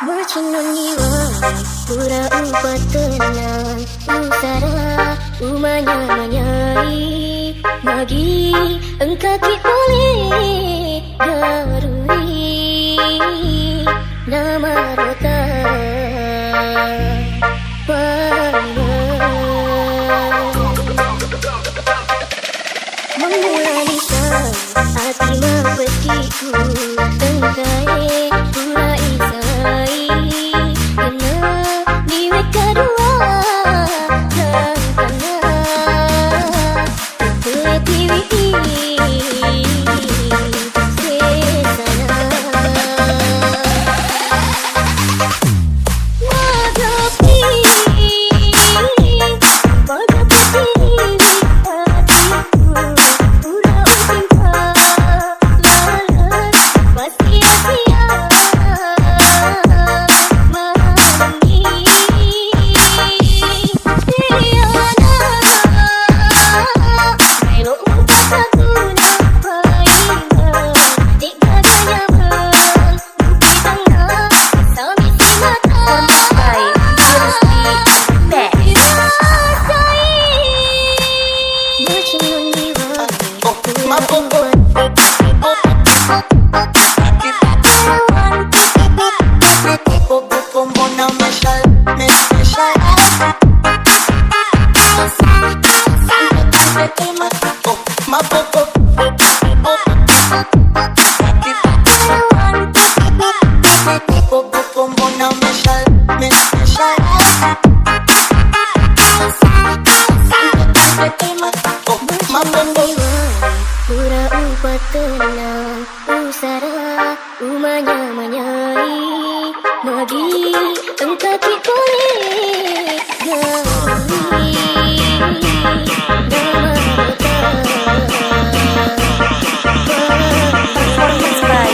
Bercinun jiwa, pura upat tenang, usara umanya manyai, magi engkau ki boleh garuri nama rota memula lisan hati mempetiku tengkai pura isai kena diwet kedua dan tengah terpetiwi sesana wadapi pada petiri pura upat tenang, usara umanya manyai, magi engkau ki boleh garui nama rota performance by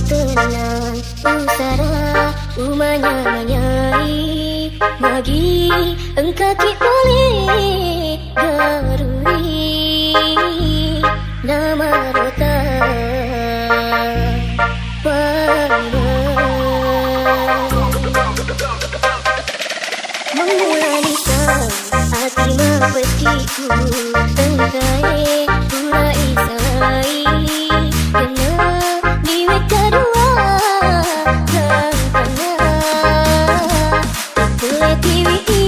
tenang, usara umanya manyai, magi engkau ki boleh garui nama rota memula lisan hati mempetiku tengkai pura isai kena diwet kedua dan tengah terpetiwi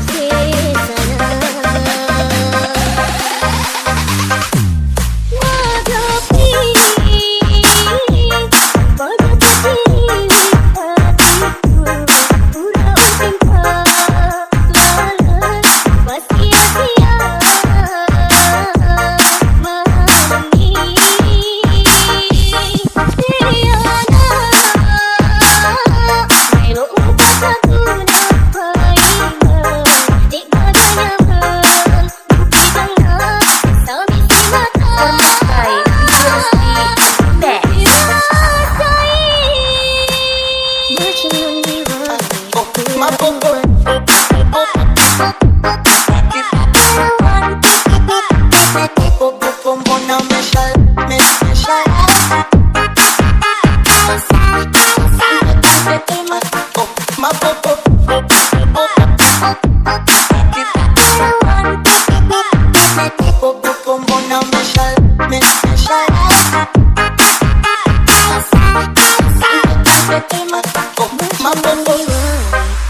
sesana wadapi pada petiri hatiku pura utimpa lalat pas sia-sia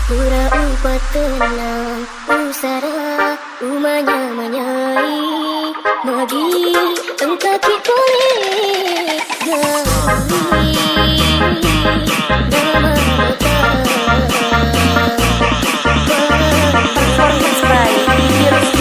pura upat tenang, usara umanya manyai, magi engkau ki boleh garui nama rota performance by